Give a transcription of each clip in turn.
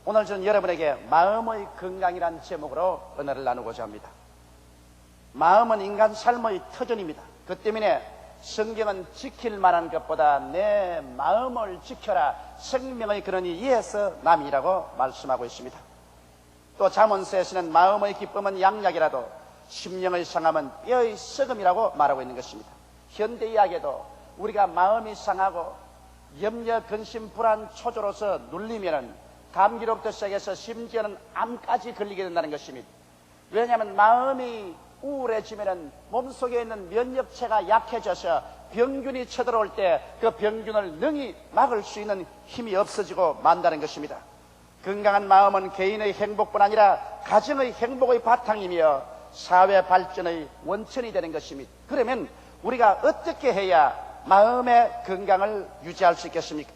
오늘 저는 여러분에게 마음의 건강이라는 제목으로 은혜를 나누고자 합니다. 마음은 인간 삶의 터전입니다. 그 때문에 성경은 지킬 만한 것보다 내 마음을 지켜라, 생명의 근원이 이에서 남이라고 말씀하고 있습니다. 또 잠언서에서는 마음의 기쁨은 양약이라도 심령의 상함은 뼈의 썩음이라고 말하고 있는 것입니다. 현대 이야기에도 우리가 마음이 상하고 염려, 근심, 불안, 초조로서 눌리면은 감기로부터 시작해서 심지어는 암까지 걸리게 된다는 것입니다. 왜냐하면 마음이 우울해지면은 몸속에 있는 면역체가 약해져서 병균이 쳐들어올 때 그 병균을 능히 막을 수 있는 힘이 없어지고 만다는 것입니다. 건강한 마음은 개인의 행복뿐 아니라 가정의 행복의 바탕이며 사회 발전의 원천이 되는 것입니다. 그러면 우리가 어떻게 해야 마음의 건강을 유지할 수 있겠습니까?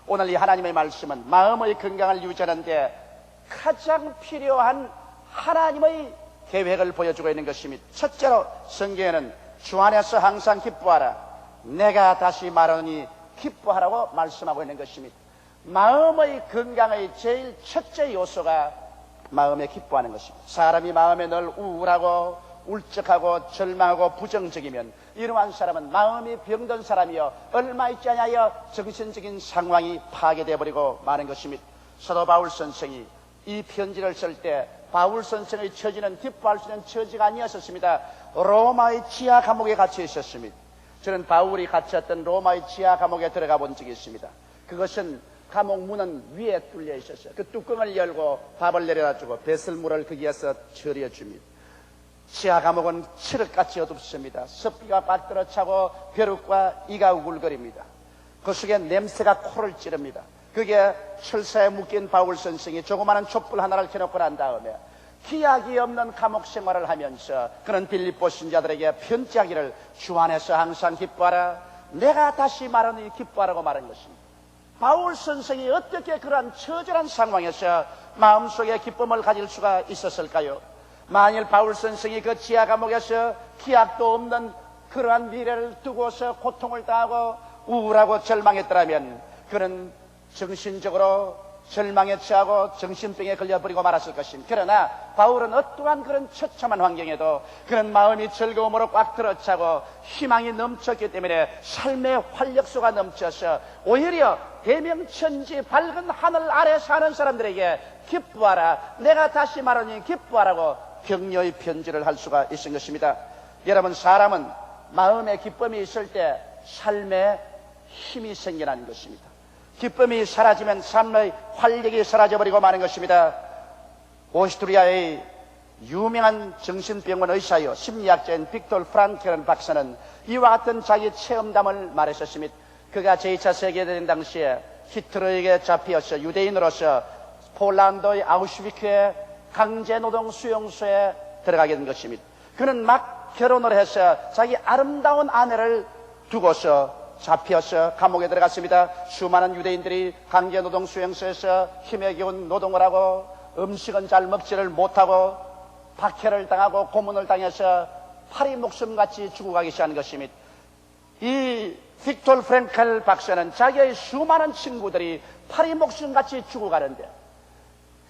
오늘 이 하나님의 말씀은 마음의 건강을 유지하는데 가장 필요한 하나님의 계획을 보여주고 있는 것입니다. 첫째로 성경에는 주 안에서 항상 기뻐하라, 내가 다시 말하니 기뻐하라고 말씀하고 있는 것입니다. 마음의 건강의 제일 첫째 요소가 마음에 기뻐하는 것입니다. 사람이 마음에 늘 우울하고 울적하고 절망하고 부정적이면 이러한 사람은 마음이 병든 사람이요 얼마 있지 않아요 정신적인 상황이 파괴되어 버리고 마는 것입니다. 사도 바울 선생이 이 편지를 쓸 때 바울 선생의 처지는 기뻐할 수 있는 처지가 아니었습니다. 로마의 지하 감옥에 갇혀 있었습니다. 저는 바울이 갇혔던 로마의 지하 감옥에 들어가 본 적이 있습니다. 그것은 감옥 문은 위에 뚫려 있었어요. 그 뚜껑을 열고 밥을 내려다 주고 배설물을 거기에서 처리해 줍니다. 지하 감옥은 칠흑같이 어둡습니다. 습기가 빠뜨려 차고 벼룩과 이가 우글거립니다. 그 속에 냄새가 코를 찌릅니다. 그게 철사에 묶인 바울 선생이 조그마한 촛불 하나를 켜놓고 난 다음에 기약이 없는 감옥 생활을 하면서 그는 빌립보 신자들에게 편지하기를 주 안에서 항상 기뻐하라, 내가 다시 말하니 기뻐하라고 말한 것입니다. 바울 선생이 어떻게 그러한 처절한 상황에서 마음속에 기쁨을 가질 수가 있었을까요? 만일 바울 선생이 그 지하 감옥에서 기약도 없는 그러한 미래를 두고서 고통을 당하고 우울하고 절망했더라면 그는 정신적으로 절망에 취하고 정신병에 걸려버리고 말았을 것입니다. 그러나 바울은 어떠한 그런 처참한 환경에도 그런 마음이 즐거움으로 꽉 들어차고 희망이 넘쳤기 때문에 삶의 활력소가 넘쳐서 오히려 대명천지 밝은 하늘 아래 사는 사람들에게 기뻐하라, 내가 다시 말하니 기뻐하라고 격려의 편지를 할 수가 있은 것입니다. 여러분, 사람은 마음에 기쁨이 있을 때 삶에 힘이 생겨나는 것입니다. 기쁨이 사라지면 삶의 활력이 사라져버리고 마는 것입니다. 오스트리아의 유명한 정신병원 의사요 심리학자인 빅토르 프랑클이라는 박사는 이와 같은 자기 체험담을 말했었습니다. 그가 제2차 세계대전 당시에 히틀러에게 잡혀서 유대인으로서 폴란드의 아우슈비츠의 강제노동 수용소에 들어가게 된 것입니다. 그는 막 결혼을 해서 자기 아름다운 아내를 두고서 잡혀서 감옥에 들어갔습니다. 수많은 유대인들이 강제노동 수용소에서 힘에 겨운 노동을 하고 음식은 잘 먹지를 못하고 박해를 당하고 고문을 당해서 파리 목숨같이 죽어가기 시작한 것입니다. 이 빅토르 프랑클 박사는 자기의 수많은 친구들이 파리 목숨같이 죽어가는데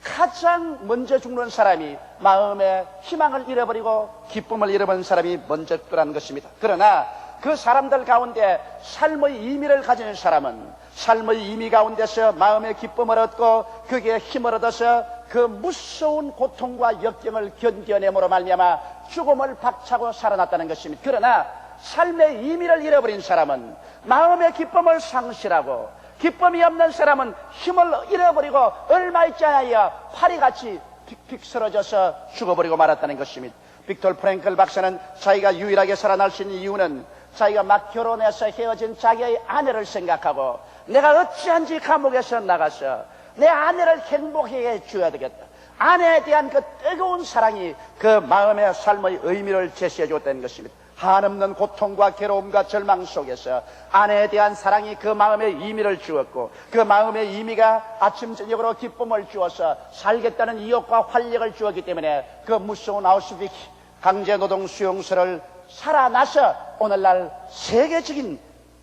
가장 먼저 죽는 사람이 마음의 희망을 잃어버리고 기쁨을 잃어버린 사람이 먼저 죽더라는 것입니다. 그러나 그 사람들 가운데 삶의 의미를 가진 사람은 삶의 의미 가운데서 마음의 기쁨을 얻고 거기에 힘을 얻어서 그 무서운 고통과 역경을 견뎌내므로 말미암아 죽음을 박차고 살아났다는 것입니다. 그러나 삶의 의미를 잃어버린 사람은 마음의 기쁨을 상실하고 기쁨이 없는 사람은 힘을 잃어버리고 얼마 있지 않아야 파리같이 픽픽 쓰러져서 죽어버리고 말았다는 것입니다. 빅토르 프랑클 박사는 자기가 유일하게 살아날 수 있는 이유는 자기가 막 결혼해서 헤어진 자기의 아내를 생각하고 내가 어찌한지 감옥에서 나가서 내 아내를 행복하게 해줘야 되겠다. 아내에 대한 그 뜨거운 사랑이 그 마음의 삶의 의미를 제시해 줬다는 것입니다. 한없는 고통과 괴로움과 절망 속에서 아내에 대한 사랑이 그 마음의 의미를 주었고 그 마음의 의미가 아침 저녁으로 기쁨을 주어서 살겠다는意欲과 활력을 주었기 때문에 그 무서운 아우슈비츠 강제노동 수용소를 살아나서 오늘날 세계적인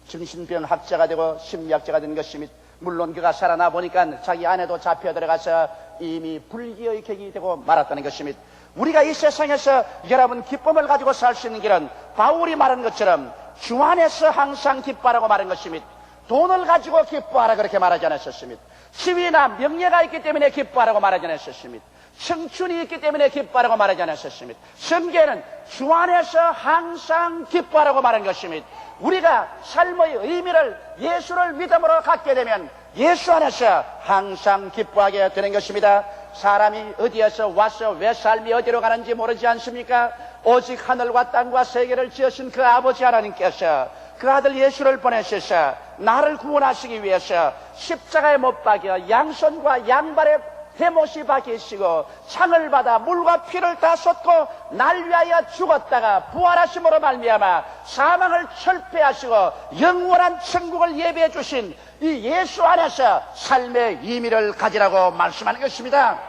정신병 학자가 되고 심리학자가 된 것입니다. 물론 그가 살아나 보니까 자기 아내도 잡혀 들어가서 이미 불기의 객이 되고 말았다는 것입니다. 우리가 이 세상에서 여러분 기쁨을 가지고 살 수 있는 길은 바울이 말한 것처럼 주 안에서 항상 기뻐하라고 말한 것입니다. 돈을 가지고 기뻐하라 그렇게 말하지 않았었습니다. 지위나 명예가 있기 때문에 기뻐하라고 말하지 않았었습니다. 청춘이 있기 때문에 기뻐하라고 말하지 않았었습니다. 성경에는 주 안에서 항상 기뻐하라고 말한 것입니다. 우리가 삶의 의미를 예수를 믿음으로 갖게 되면 예수 안에서 항상 기뻐하게 되는 것입니다. 사람이 어디에서 와서 왜 삶이 어디로 가는지 모르지 않습니까? 오직 하늘과 땅과 세계를 지으신 그 아버지 하나님께서 그 아들 예수를 보내셔서 나를 구원하시기 위해서 십자가에 못 박여 양손과 양발에 해못이 박히시고 창을 받아 물과 피를 다 쏟고 날 위하여 죽었다가 부활하심으로 말미암아 사망을 철폐하시고 영원한 천국을 예비해 주신 이 예수 안에서 삶의 의미를 가지라고 말씀하는 것입니다.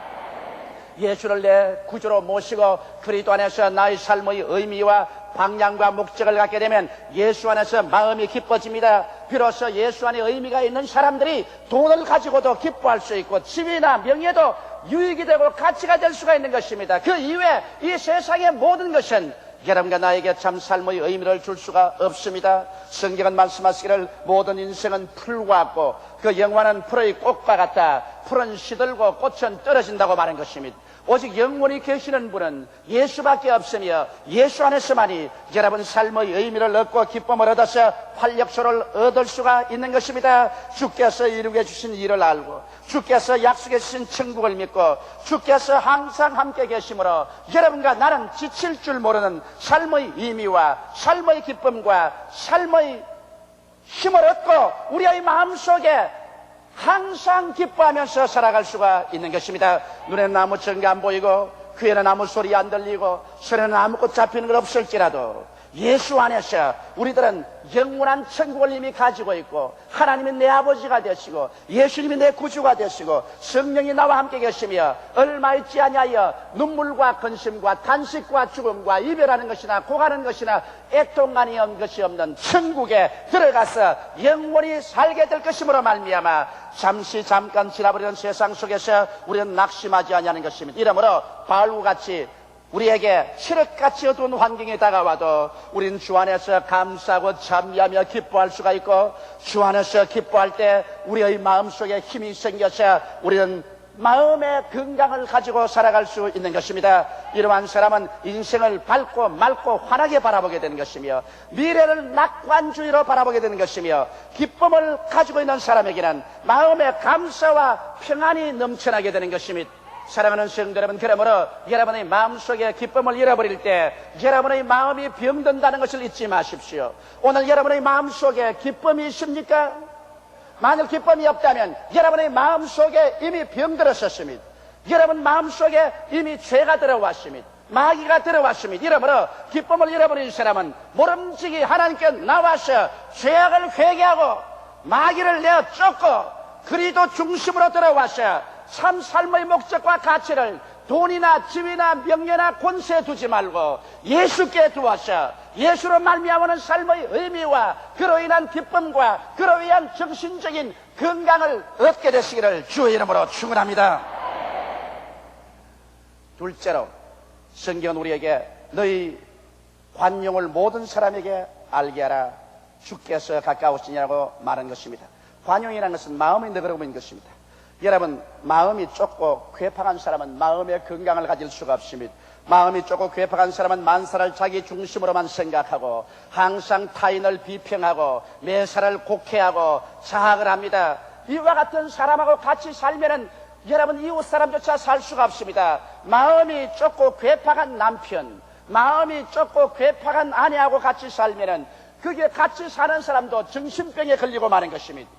예수를 내 구주로 모시고 그리스도 안에서 나의 삶의 의미와 방향과 목적을 갖게 되면 예수 안에서 마음이 기뻐집니다. 비로소 예수 안에 의미가 있는 사람들이 돈을 가지고도 기뻐할 수 있고 지위나 명예도 유익이 되고 가치가 될 수가 있는 것입니다. 그 이외에 이 세상의 모든 것은 여러분과 나에게 참 삶의 의미를 줄 수가 없습니다. 성경은 말씀하시기를 모든 인생은 풀과 같고 그 영원한 풀의 꽃과 같다. 풀은 시들고 꽃은 떨어진다고 말한 것입니다. 오직 영원히 계시는 분은 예수밖에 없으며 예수 안에서만이 여러분 삶의 의미를 얻고 기쁨을 얻어서 활력소를 얻을 수가 있는 것입니다. 주께서 이루게 주신 일을 알고 주께서 약속해 주신 천국을 믿고 주께서 항상 함께 계심으로 여러분과 나는 지칠 줄 모르는 삶의 의미와 삶의 기쁨과 삶의 힘을 얻고 우리의 마음속에 항상 기뻐하면서 살아갈 수가 있는 것입니다. 눈에는 아무 증거 안 보이고 귀에는 아무 소리 안 들리고 손에는 아무것도 잡히는 것 없을지라도 예수 안에서 우리들은 영원한 천국을 이미 가지고 있고 하나님이 내 아버지가 되시고 예수님이 내 구주가 되시고 성령이 나와 함께 계시며 얼마 있지 아니하여 눈물과 근심과 탄식과 죽음과 이별하는 것이나 고가는 것이나 애통만이 없는 것이 없는 천국에 들어가서 영원히 살게 될 것이므로 말미암아 잠깐 지나버리는 세상 속에서 우리는 낙심하지 아니하는 것입니다. 이러므로 바울과 같이 우리에게 칠흑같이 어두운 환경이 다가와도 우리는 주 안에서 감사하고 찬미하며 기뻐할 수가 있고 주 안에서 기뻐할 때 우리의 마음속에 힘이 생겨서 우리는 마음의 건강을 가지고 살아갈 수 있는 것입니다. 이러한 사람은 인생을 밝고 맑고 환하게 바라보게 되는 것이며 미래를 낙관주의로 바라보게 되는 것이며 기쁨을 가지고 있는 사람에게는 마음의 감사와 평안이 넘쳐나게 되는 것입니다. 사랑하는 성도 여러분, 그러므로 여러분의 마음속에 기쁨을 잃어버릴 때 여러분의 마음이 병든다는 것을 잊지 마십시오. 오늘 여러분의 마음속에 기쁨이 있습니까? 만일 기쁨이 없다면 여러분의 마음속에 이미 병들었었습니다. 여러분 마음속에 이미 죄가 들어왔습니다. 마귀가 들어왔습니다. 이러므로 기쁨을 잃어버린 사람은 모름지기 하나님께 나와서 죄악을 회개하고 마귀를 내어 쫓고 그리스도 중심으로 들어와서 참 삶의 목적과 가치를 돈이나 지위나 명예나 권세에 두지 말고 예수께 두어서 예수로 말미암는 삶의 의미와 그로 인한 기쁨과 그로 인한 정신적인 건강을 얻게 되시기를 주의 이름으로 축원합니다. 둘째로 성경은 우리에게 너희 관용을 모든 사람에게 알게 하라. 주께서 가까우시냐고 말한 것입니다. 관용이라는 것은 마음이 너그러운 있는 것입니다. 여러분 마음이 좁고 괴팍한 사람은 마음의 건강을 가질 수가 없습니다. 마음이 좁고 괴팍한 사람은 만사를 자기 중심으로만 생각하고 항상 타인을 비평하고 매사를 곡해하고 자학을 합니다. 이와 같은 사람하고 같이 살면은 여러분 이웃 사람조차 살 수가 없습니다. 마음이 좁고 괴팍한 남편, 마음이 좁고 괴팍한 아내하고 같이 살면은 그게 같이 사는 사람도 정신병에 걸리고 마는 것입니다.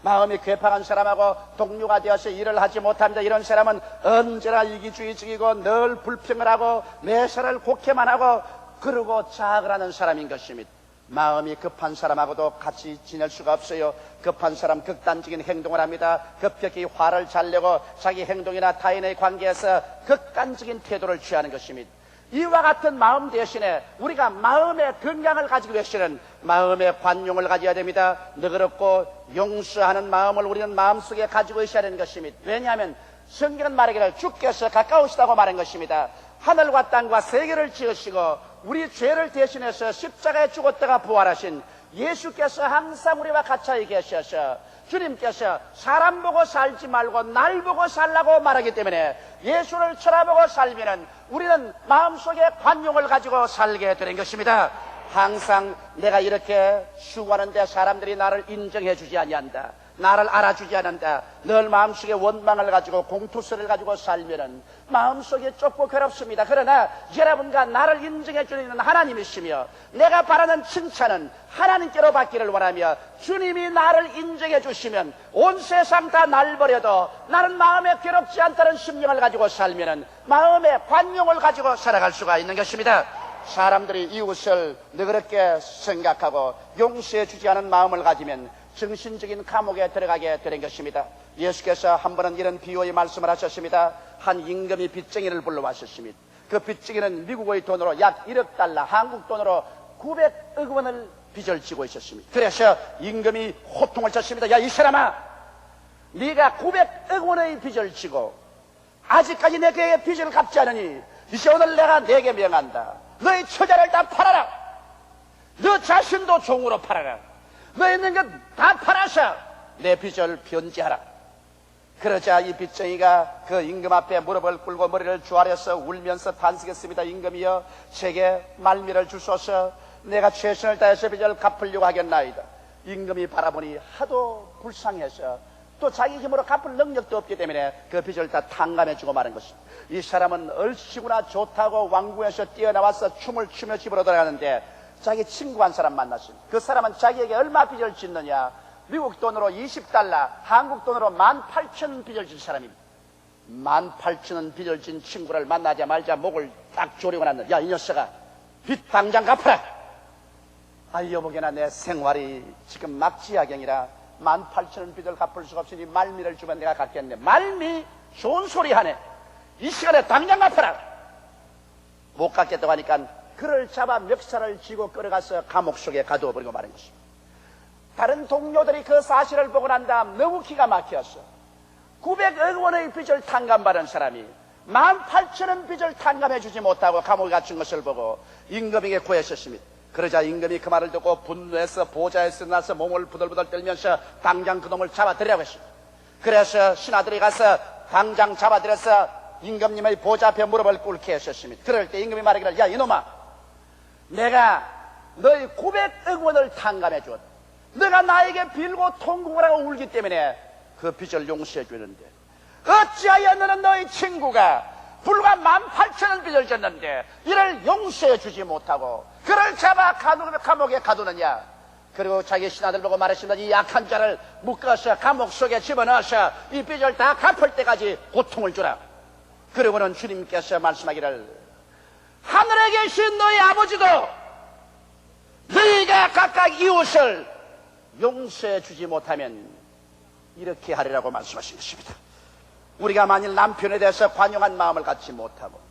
마음이 괴팍한 사람하고 동료가 되어서 일을 하지 못합니다. 이런 사람은 언제나 이기주의적이고 늘 불평을 하고 매사를 곡해만 하고 그러고 자학을 하는 사람인 것입니다. 마음이 급한 사람하고도 같이 지낼 수가 없어요. 급한 사람 극단적인 행동을 합니다. 급격히 화를 잘 내고 자기 행동이나 타인의 관계에서 극단적인 태도를 취하는 것입니다. 이와 같은 마음 대신에 우리가 마음의 건강을 가지기 위해서는 마음의 관용을 가져야 됩니다. 너그럽고 용서하는 마음을 우리는 마음속에 가지고 있어야 되는 것입니다. 왜냐하면 성경은 말하기를 주께서 가까우시다고 말한 것입니다. 하늘과 땅과 세계를 지으시고 우리 죄를 대신해서 십자가에 죽었다가 부활하신 예수께서 항상 우리와 같이 계셔서 주님께서 사람 보고 살지 말고 날 보고 살라고 말하기 때문에 예수를 쳐다보고 살면은 우리는 마음속에 관용을 가지고 살게 되는 것입니다. 항상 내가 이렇게 수고하는데 사람들이 나를 인정해 주지 아니한다, 나를 알아주지 않는다, 늘 마음속에 원망을 가지고 공투스를 가지고 살면은 마음속에 좁고 괴롭습니다. 그러나 여러분과 나를 인정해 주는 하나님이시며 내가 바라는 칭찬은 하나님께로 받기를 원하며 주님이 나를 인정해 주시면 온 세상 다 날 버려도 나는 마음에 괴롭지 않다는 심령을 가지고 살면은 마음의 관용을 가지고 살아갈 수가 있는 것입니다. 사람들이 이웃을 너그럽게 생각하고 용서해 주지 않은 마음을 가지면 정신적인 감옥에 들어가게 되는 것입니다. 예수께서 한 번은 이런 비유의 말씀을 하셨습니다. 한 임금이 빚쟁이를 불러왔었습니다. 그 빚쟁이는 미국의 돈으로 약 1억 달러, 한국 돈으로 900억 원을 빚을 지고 있었습니다. 그래서 임금이 호통을 쳤습니다. 야, 이 사람아, 네가 900억 원의 빚을 지고 아직까지 내게 빚을 갚지 않으니 이제 오늘 내가 네게 명한다. 너의 처자를 다 팔아라. 너 자신도 종으로 팔아라. 너 있는 것 다 팔아서 내 빚을 변제하라. 그러자 이 빚쟁이가 그 임금 앞에 무릎을 꿇고 머리를 조아려서 울면서 탄식했습니다. 임금이여, 제게 말미를 주소서. 내가 최선을 다해서 빚을 갚으려고 하겠나이다. 임금이 바라보니 하도 불쌍해서 또 자기 힘으로 갚을 능력도 없기 때문에 그 빚을 다 탕감해주고 마는 것입니다. 이 사람은 얼씨구나 좋다고 왕궁에서 뛰어나와서 춤을 추며 집으로 돌아가는데 자기 친구 한 사람 만났습니다. 그 사람은 자기에게 얼마 빚을 짓느냐, 미국 돈으로 20달러, 한국 돈으로 18,000원 빚을 진 사람입니다. 18,000원 빚을 진 친구를 만나자마자 목을 딱 조리고 났는데, 야, 이 녀석아, 빚 당장 갚아라. 아, 여보게나 내 생활이 지금 막지하경이라 18,000원 빚을 갚을 수가 없으니 말미를 주면 내가 갚겠네. 말미? 좋은 소리 하네. 이 시간에 당장 갚아라. 못 갚겠다고 하니까 그를 잡아 멱살을 쥐고 끌어가서 감옥 속에 가두어버리고 말한 것입니다. 다른 동료들이 그 사실을 보고 난 다음 너무 기가 막혔어. 900억 원의 빚을 탕감받은 사람이 18,000원 빚을 탕감해주지 못하고 감옥에 갇힌 것을 보고 임금에게 구했었습니다. 그러자 임금이 그 말을 듣고 분노해서 보좌에서 나서 몸을 부들부들 떨면서 당장 그놈을 잡아들이라고 했습니다. 그래서 신하들이 가서 당장 잡아들여서 임금님의 보좌 앞에 무릎을 꿇게 했었습니다. 그럴 때 임금이 말하기를, 야, 이놈아, 내가 너희 900억 원을 탕감해 주었다. 너가 나에게 빌고 통곡을 하고 울기 때문에 그 빚을 용서해 주는데 어찌하여 너는 너희 친구가 불과 18,000원 빚을 졌는데 이를 용서해 주지 못하고 그를 잡아 감옥에 가두느냐. 그리고 자기 신하들 보고 말했습니다. 이 약한 자를 묶어서 감옥 속에 집어넣어서 이 빚을 다 갚을 때까지 고통을 주라. 그리고는 주님께서 말씀하기를, 하늘에 계신 너희 아버지도 너희가 각각 이웃을 용서해 주지 못하면 이렇게 하리라고 말씀하신 것입니다. 우리가 만일 남편에 대해서 관용한 마음을 갖지 못하고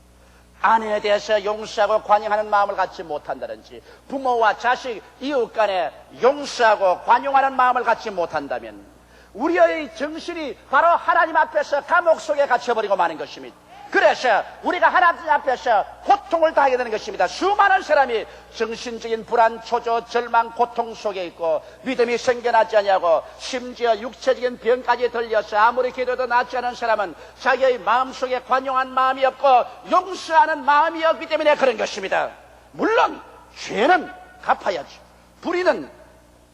아내에 대해서 용서하고 관용하는 마음을 갖지 못한다든지 부모와 자식, 이웃 간에 용서하고 관용하는 마음을 갖지 못한다면 우리의 정신이 바로 하나님 앞에서 감옥 속에 갇혀버리고 마는 것입니다. 그래서 우리가 하나님 앞에서 고통을 당하게 되는 것입니다. 수많은 사람이 정신적인 불안, 초조, 절망, 고통 속에 있고 믿음이 생겨나지 않냐고 심지어 육체적인 병까지 들려서 아무리 기도도 낫지 않은 사람은 자기의 마음속에 관용한 마음이 없고 용서하는 마음이 없기 때문에 그런 것입니다. 물론 죄는 갚아야죠. 불의는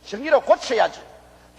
정의로 고쳐야죠.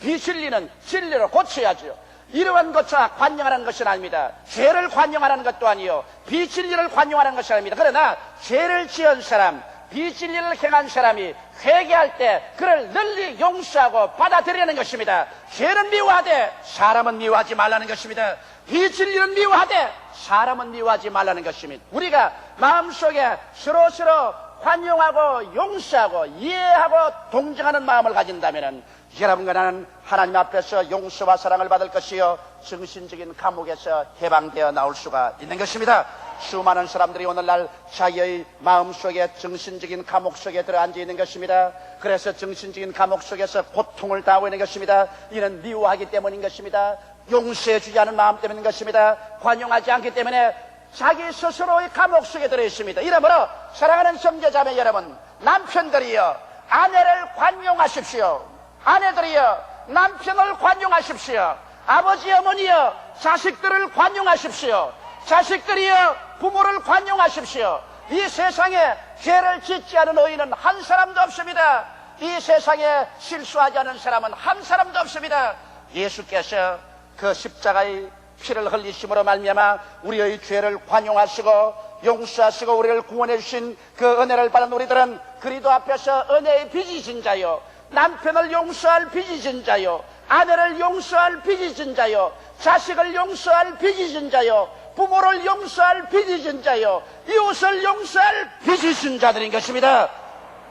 비진리는 진리로 고쳐야죠. 이러한 것과 관용하는 것은 아닙니다. 죄를 관용하는 것도 아니요, 비진리를 관용하는 것이 아닙니다. 그러나 죄를 지은 사람, 비진리를 행한 사람이 회개할 때 그를 널리 용서하고 받아들이는 것입니다. 죄는 미워하되 사람은 미워하지 말라는 것입니다. 비진리는 미워하되 사람은 미워하지 말라는 것입니다. 우리가 마음속에 서로 관용하고 용서하고 이해하고 동정하는 마음을 가진다면 여러분과 나는 하나님 앞에서 용서와 사랑을 받을 것이요 정신적인 감옥에서 해방되어 나올 수가 있는 것입니다. 수많은 사람들이 오늘날 자기의 마음속에 정신적인 감옥 속에 들어앉아 있는 것입니다. 그래서 정신적인 감옥 속에서 고통을 당하고 있는 것입니다. 이는 미워하기 때문인 것입니다. 용서해 주지 않은 마음 때문인 것입니다. 관용하지 않기 때문에 자기 스스로의 감옥 속에 들어 있습니다. 이러므로 사랑하는 형제자매 여러분, 남편들이여 아내를 관용하십시오. 아내들이여 남편을 관용하십시오. 아버지 어머니여 자식들을 관용하십시오. 자식들이여 부모를 관용하십시오. 이 세상에 죄를 짓지 않은 의인은 한 사람도 없습니다. 이 세상에 실수하지 않은 사람은 한 사람도 없습니다. 예수께서 그 십자가의 피를 흘리심으로 말미암아 우리의 죄를 관용하시고 용서하시고 우리를 구원해 주신 그 은혜를 받은 우리들은 그리스도 앞에서 은혜의 빚이진 자요, 남편을 용서할 빚이진 자요, 아내를 용서할 빚이진 자요, 자식을 용서할 빚이진 자요, 부모를 용서할 빚이진 자요, 이웃을 용서할 빚이진 자들인 것입니다.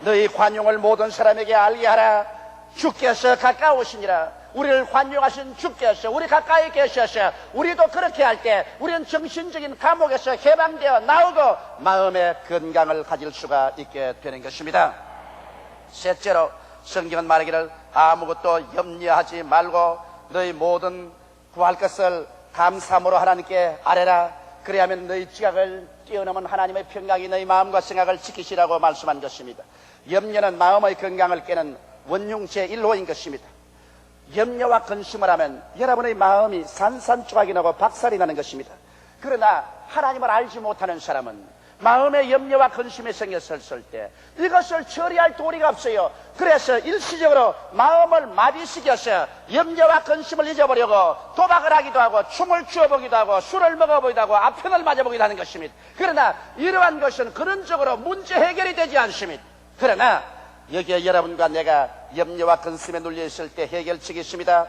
너희 관용을 모든 사람에게 알게 하라. 주께서 가까우시니라. 우리를 관용하신 주께서 우리 가까이 계셔서 우리도 그렇게 할 때 우리는 정신적인 감옥에서 해방되어 나오고 마음의 건강을 가질 수가 있게 되는 것입니다. 셋째로 성경은 말하기를 아무것도 염려하지 말고 너희 모든 구할 것을 감사함으로 하나님께 아뢰라. 그래야면 너희 지각을 뛰어넘은 하나님의 평강이 너희 마음과 생각을 지키시라고 말씀한 것입니다. 염려는 마음의 건강을 깨는 원흉 제1호인 것입니다. 염려와 근심을 하면 여러분의 마음이 산산조각이 나고 박살이 나는 것입니다. 그러나 하나님을 알지 못하는 사람은 마음에 염려와 근심이 생겼을 때 이것을 처리할 도리가 없어요. 그래서 일시적으로 마음을 마비시켜서 염려와 근심을 잊어버리고 도박을 하기도 하고 춤을 추어보기도 하고 술을 먹어보기도 하고 아편을 맞아보기도 하는 것입니다. 그러나 이러한 것은 근원적으로 문제 해결이 되지 않습니다. 그러나 여기에 여러분과 내가 염려와 근심에 눌려 있을 때 해결책이 있습니다.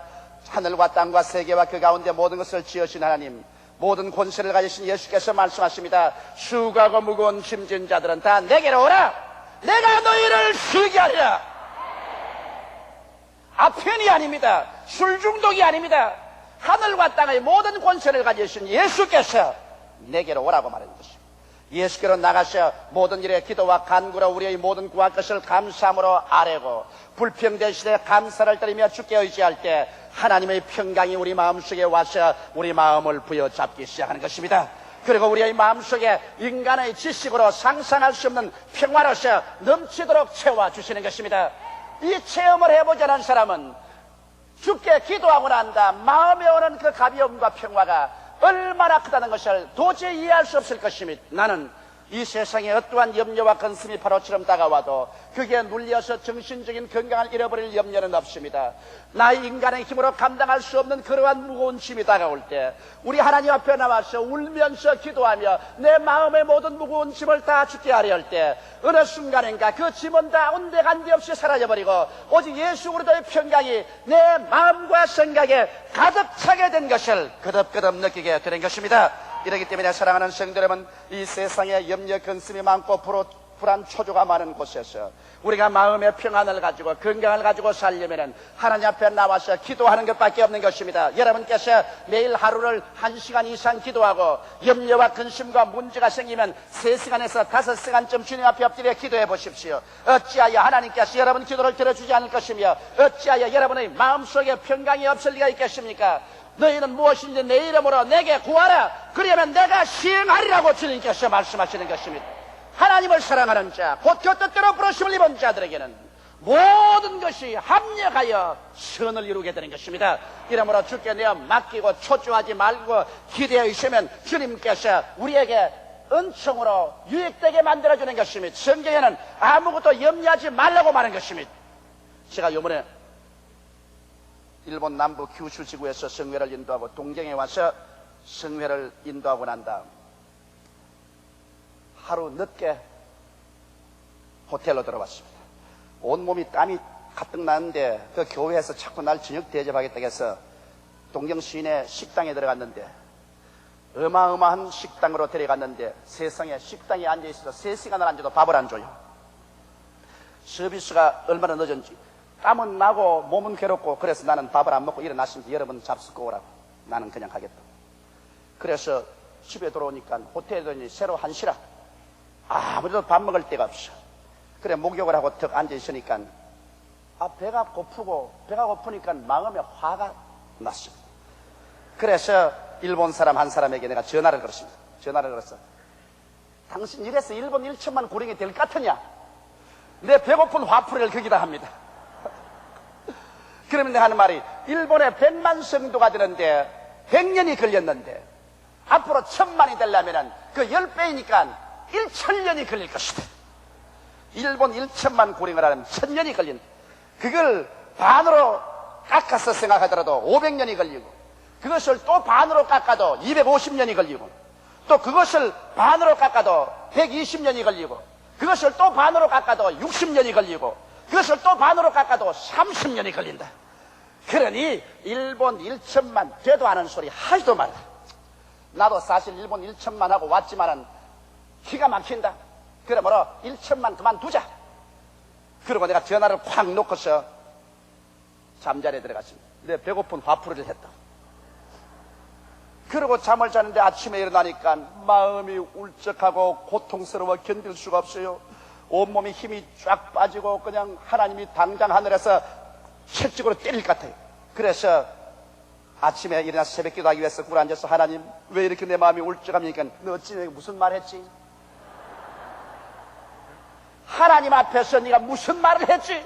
하늘과 땅과 세계와 그 가운데 모든 것을 지으신 하나님, 모든 권세를 가지신 예수께서 말씀하십니다. 수고하고 무거운 짐진 자들은 다 내게로 오라. 내가 너희를 쉬게 하리라. 아편이 아닙니다. 술 중독이 아닙니다. 하늘과 땅의 모든 권세를 가지신 예수께서 내게로 오라고 말하는 것입니다. 예수께로 나가셔 모든 일에 기도와 간구로 우리의 모든 구할 것을 감사함으로 아뢰고 불평된 시대에 감사를 드리며 주께 의지할 때 하나님의 평강이 우리 마음속에 와서 우리 마음을 부여잡기 시작하는 것입니다. 그리고 우리의 마음속에 인간의 지식으로 상상할 수 없는 평화로서 넘치도록 채워주시는 것입니다. 이 체험을 해보지 않은 사람은 주께 기도하고 난다 마음에 오는 그 가벼움과 평화가 얼마나 크다는 것을 도저히 이해할 수 없을 것입니다. 나는 이 세상에 어떠한 염려와 근심이 바로처럼 다가와도 그게 눌려서 정신적인 건강을 잃어버릴 염려는 없습니다. 나의 인간의 힘으로 감당할 수 없는 그러한 무거운 짐이 다가올 때 우리 하나님 앞에 나와서 울면서 기도하며 내 마음의 모든 무거운 짐을 다 주께 아뢰할 때 어느 순간인가 그 짐은 다 온데간데 없이 사라져버리고 오직 예수 그리스도의 평강이 내 마음과 생각에 가득 차게 된 것을 거듭거듭 느끼게 되는 것입니다. 이렇기 때문에 사랑하는 성도 여러분, 이 세상에 염려 근심이 많고 불안 초조가 많은 곳에서 우리가 마음의 평안을 가지고 건강을 가지고 살려면 하나님 앞에 나와서 기도하는 것밖에 없는 것입니다. 여러분께서 매일 하루를 1시간 이상 기도하고 염려와 근심과 문제가 생기면 3시간에서 5시간쯤 주님 앞에 엎드려 기도해 보십시오. 어찌하여 하나님께서 여러분 기도를 들어주지 않을 것이며 어찌하여 여러분의 마음속에 평강이 없을 리가 있겠습니까? 너희는 무엇인지 내 이름으로 내게 구하라. 그러면 내가 시행하리라고 주님께서 말씀하시는 것입니다. 하나님을 사랑하는 자, 곧 그 뜻대로 부르심을 입은 자들에게는 모든 것이 합력하여 선을 이루게 되는 것입니다. 이러므로 주께 내어 맡기고 초조하지 말고 기대어 있으면 주님께서 우리에게 은총으로 유익되게 만들어주는 것입니다. 성경에는 아무것도 염려하지 말라고 말한 것입니다. 제가 요번에 일본 남부 규슈 지구에서 성회를 인도하고 동경에 와서 성회를 인도하고 난 다음 하루 늦게 호텔로 들어왔습니다. 온몸이 땀이 가득 나는데 그 교회에서 자꾸 날 저녁 대접하겠다고 해서 동경 시내 식당에 들어갔는데 어마어마한 식당으로 데려갔는데 세상에 식당에 앉아있어서 3시간을 앉아도 밥을 안 줘요. 서비스가 얼마나 늦은지 땀은 나고 몸은 괴롭고 그래서 나는 밥을 안 먹고 일어났습니다. 여러분 잡수고 오라고. 나는 그냥 가겠다. 그래서 집에 들어오니까 호텔에 들어오니 새로 한시라. 아무래도 밥 먹을 데가 없어. 그래 목욕을 하고 턱 앉아 있으니까 배가 고프니까 마음에 화가 났습니다. 그래서 일본 사람 한 사람에게 내가 전화를 걸었습니다. 전화를 걸었어. 당신 이래서 일본 1천만 구령이 될 것 같으냐? 내 배고픈 화풀이를 거기다 합니다. 그러면 내가 하는 말이 일본에 100만 성도가 되는데 100년이 걸렸는데 앞으로 1000만이 되려면 그 10배이니까 1000년이 걸릴 것이다. 일본 1천만 구령을 하려면 1000년이 걸린다. 그걸 반으로 깎아서 생각하더라도 500년이 걸리고 그것을 또 반으로 깎아도 250년이 걸리고 또 그것을 반으로 깎아도 120년이 걸리고 그것을 또 반으로 깎아도 60년이 걸리고 그것을 또 반으로 깎아도 30년이 걸린다. 그러니 일본 1천만 되도 않은 소리 하지도 말라. 나도 사실 일본 1천만 하고 왔지만은 기가 막힌다. 그러므로 1천만 그만두자. 그리고 내가 전화를 콱 놓고서 잠자리에 들어갔습니다. 내 배고픈 화풀이를 했다. 그리고 잠을 자는데 아침에 일어나니까 마음이 울적하고 고통스러워 견딜 수가 없어요. 온몸이 힘이 쫙 빠지고 그냥 하나님이 당장 하늘에서 채찍으로 때릴 것 같아요. 그래서 아침에 일어나서 새벽 기도하기 위해서 굴 앉아서 하나님 왜 이렇게 내 마음이 울적합니까? 너 어찌 내가 무슨 말 했지? 하나님 앞에서 네가 무슨 말을 했지?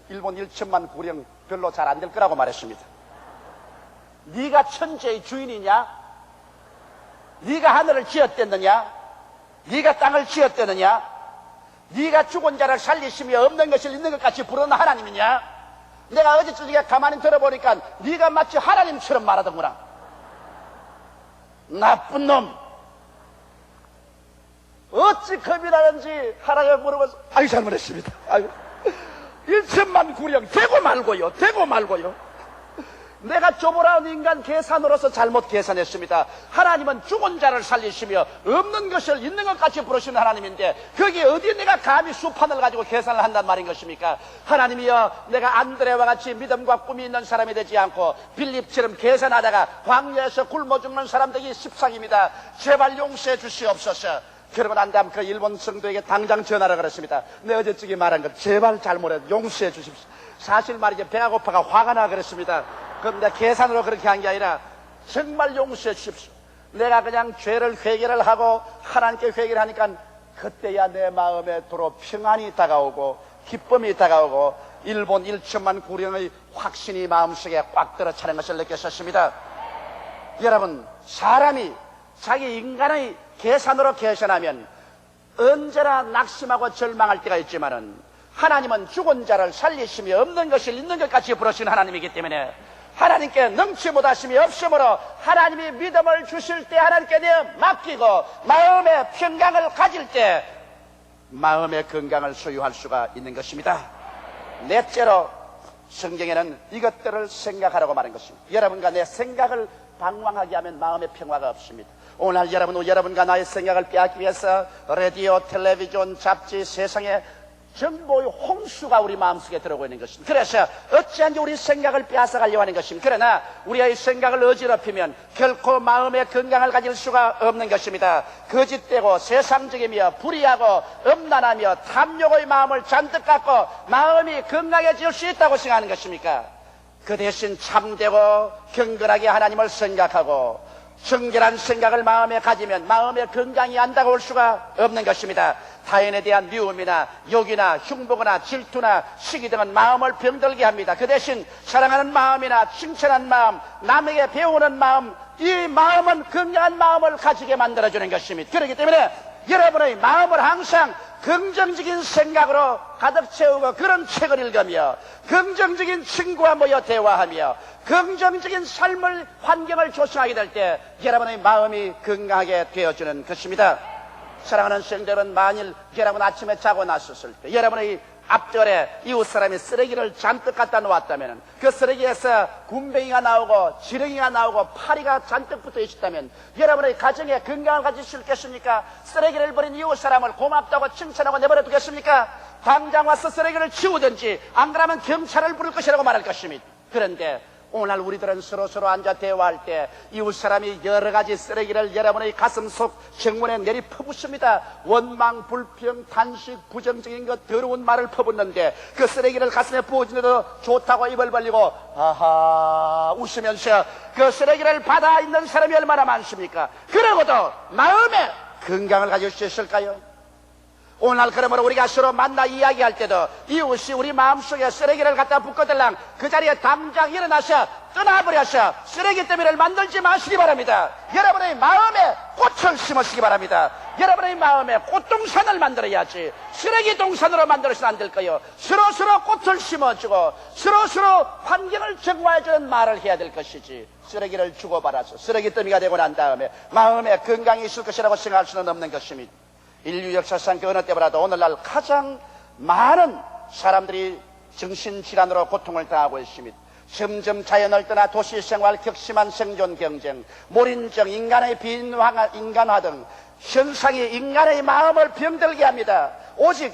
일본 1천만 구령 별로 잘 안 될 거라고 말했습니다. 네가 천재의 주인이냐? 네가 하늘을 지었댔느냐? 네가 땅을 지었댔느냐? 네가 죽은 자를 살리시며 없는 것을 있는 것 같이 부르는 하나님이냐? 내가 어제 저녁에 가만히 들어보니까 네가 마치 하나님처럼 말하던구나. 나쁜 놈. 어찌 겁이 나는지 하나님을 물어봐서 아유 잘못했습니다. 아유 1천만 구령 되고 말고요. 내가 조보라는 인간 계산으로서 잘못 계산했습니다. 하나님은 죽은 자를 살리시며 없는 것을 있는 것 같이 부르시는 하나님인데 거기에 어디 내가 감히 수판을 가지고 계산을 한단 말인 것입니까? 하나님이여 내가 안드레와 같이 믿음과 꿈이 있는 사람이 되지 않고 빌립처럼 계산하다가 광야에서 굶어 죽는 사람 되기 십상입니다. 제발 용서해 주시옵소서. 그러고 난 다음 그 일본 성도에게 당장 전화를 걸었습니다. 내 어제쯤에 말한 것 제발 잘못해 용서해 주십시오. 사실 말이죠. 배가 고파가 화가 나 그랬습니다. 그럼 내가 계산으로 그렇게 한 게 아니라 정말 용서해 주십시오. 내가 그냥 죄를 회개를 하고 하나님께 회개를 하니까 그때야 내 마음에 도로 평안이 다가오고 기쁨이 다가오고 일본 1천만 구령의 확신이 마음속에 꽉 들어 차는 것을 느꼈었습니다. 여러분 사람이 자기 인간의 계산으로 계산하면 언제나 낙심하고 절망할 때가 있지만은 하나님은 죽은 자를 살리시며 없는 것을 있는 것 같이 부르신 하나님이기 때문에 하나님께 능치 못하심이 없으므로 하나님이 믿음을 주실 때 하나님께 내어 맡기고 마음의 평강을 가질 때 마음의 건강을 소유할 수가 있는 것입니다. 넷째로 성경에는 이것들을 생각하라고 말한 것입니다. 여러분과 내 생각을 방황하게 하면 마음의 평화가 없습니다. 오늘 여러분과 나의 생각을 빼앗기 위해서 라디오, 텔레비전, 잡지, 세상에 정보의 홍수가 우리 마음속에 들어오고 있는 것입니다. 그래서 어찌한지 우리 생각을 빼앗아가려고 하는 것입니다. 그러나 우리의 생각을 어지럽히면 결코 마음의 건강을 가질 수가 없는 것입니다. 거짓되고 세상적이며 불의하고 음란하며 탐욕의 마음을 잔뜩 갖고 마음이 건강해질 수 있다고 생각하는 것입니까? 그 대신 참되고 경건하게 하나님을 생각하고 정결한 생각을 마음에 가지면 마음의 건강이 안 다가올 수가 없는 것입니다. 타인에 대한 미움이나 욕이나 흉보거나 질투나 시기 등은 마음을 병들게 합니다. 그 대신 사랑하는 마음이나 칭찬하는 마음, 남에게 배우는 마음, 이 마음은 건강한 마음을 가지게 만들어주는 것입니다. 그렇기 때문에 여러분의 마음을 항상 긍정적인 생각으로 가득 채우고 그런 책을 읽으며 긍정적인 친구와 모여 대화하며 긍정적인 삶을 환경을 조성하게 될 때 여러분의 마음이 건강하게 되어주는 것입니다. 사랑하는 성도는 만일 여러분 아침에 자고 났었을 때 여러분의 앞절에 이웃 사람이 쓰레기를 잔뜩 갖다 놓았다면 그 쓰레기에서 굼벵이가 나오고 지렁이가 나오고 파리가 잔뜩 붙어 있었다면 여러분의 가정에 건강을 가질 수 있겠습니까? 쓰레기를 버린 이웃 사람을 고맙다고 칭찬하고 내버려 두겠습니까? 당장 와서 쓰레기를 치우든지 안 그러면 경찰을 부를 것이라고 말할 것입니다. 그런데 오늘 우리들은 서로 앉아 대화할 때 이웃 사람이 여러 가지 쓰레기를 여러분의 가슴 속 정문에 내리 퍼붓습니다. 원망, 불평, 단식, 부정적인 것, 더러운 말을 퍼붓는데 그 쓰레기를 가슴에 부어주는데도 좋다고 입을 벌리고 아하 웃으면서 그 쓰레기를 받아 있는 사람이 얼마나 많습니까? 그러고도 마음에 건강을 가질 수 있을까요? 오늘 그러므로 우리가 서로 만나 이야기할 때도 이웃이 우리 마음속에 쓰레기를 갖다 붓거들랑 그 자리에 당장 일어나서 떠나버려서 쓰레기 더미를 만들지 마시기 바랍니다. 여러분의 마음에 꽃을 심으시기 바랍니다. 여러분의 마음에 꽃동산을 만들어야지 쓰레기 동산으로 만들어서는 안 될 거예요. 서로 꽃을 심어주고 서로 환경을 정화해주는 말을 해야 될 것이지 쓰레기를 주고받아서 쓰레기 더미가 되고 난 다음에 마음에 건강이 있을 것이라고 생각할 수는 없는 것입니다. 인류 역사상 그 어느 때보다도 오늘날 가장 많은 사람들이 정신질환으로 고통을 당하고 있습니다. 점점 자연을 떠나 도시생활, 격심한 생존 경쟁, 몰인정, 인간의 인간화 등 현상이 인간의 마음을 병들게 합니다. 오직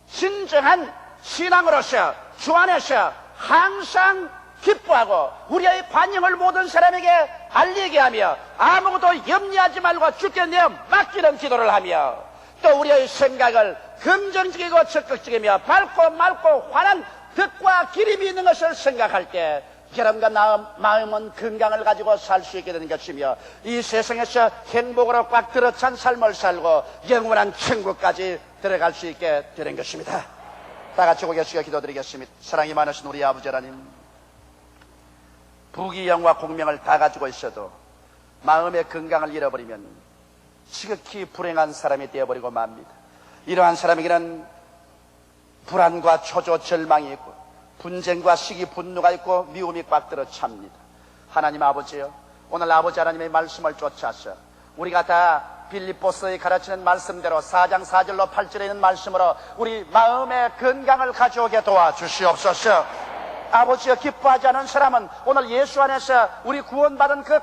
진정한 신앙으로서 주 안에서 항상 기뻐하고 우리의 관용을 모든 사람에게 알리게 하며 아무것도 염려하지 말고 주께 내어 맡기는 기도를 하며 또 우리의 생각을 긍정적이고 적극적이며 밝고 맑고 환한 덕과 기림이 있는 것을 생각할 때 여러분과 마음은 건강을 가지고 살 수 있게 되는 것이며 이 세상에서 행복으로 꽉 들어찬 삶을 살고 영원한 천국까지 들어갈 수 있게 되는 것입니다. 다 같이 고개 숙여 기도드리겠습니다. 사랑이 많으신 우리 아버지 하나님, 부귀영화 공명을 다 가지고 있어도 마음의 건강을 잃어버리면 지극히 불행한 사람이 되어버리고 맙니다. 이러한 사람에게는 불안과 초조, 절망이 있고 분쟁과 시기, 분노가 있고 미움이 꽉 들어 찹니다. 하나님 아버지요, 오늘 아버지 하나님의 말씀을 쫓아서 우리가 다 빌립보서에 가르치는 말씀대로 4장 4절로 8절에 있는 말씀으로 우리 마음의 건강을 가져오게 도와주시옵소서. 아버지여, 기뻐하지 않은 사람은 오늘 예수 안에서 우리 구원받은 그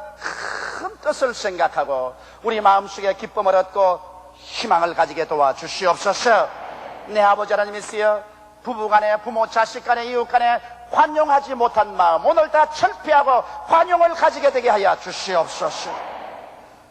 큰 뜻을 생각하고 우리 마음속에 기쁨을 얻고 희망을 가지게 도와주시옵소서. 내 아버지 하나님이시여, 부부간에, 부모 자식간에, 이웃간에 관용하지 못한 마음 오늘 다 철폐하고 관용을 가지게 되게 하여 주시옵소서.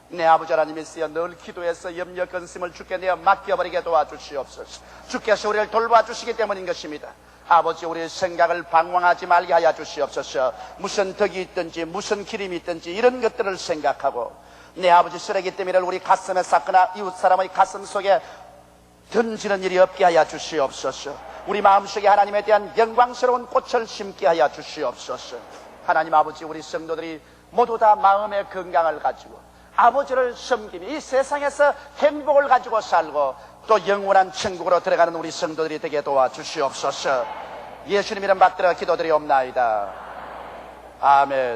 내 아버지 하나님이시여, 늘 기도해서 염려 근심을 주께 내어 맡겨버리게 도와주시옵소서. 주께서 우리를 돌봐주시기 때문인 것입니다. 아버지, 우리의 생각을 방황하지 말게 하여 주시옵소서. 무슨 덕이 있든지 무슨 기림이 있든지 이런 것들을 생각하고 내 아버지 쓰레기 더미를 우리 가슴에 쌓거나 이웃 사람의 가슴 속에 던지는 일이 없게 하여 주시옵소서. 우리 마음속에 하나님에 대한 영광스러운 꽃을 심게 하여 주시옵소서. 하나님 아버지, 우리 성도들이 모두 다 마음의 건강을 가지고 아버지를 섬기며 이 세상에서 행복을 가지고 살고 또 영원한 천국으로 들어가는 우리 성도들이 되게 도와주시옵소서. 예수님 이름 받들어 기도드리옵나이다. 아멘.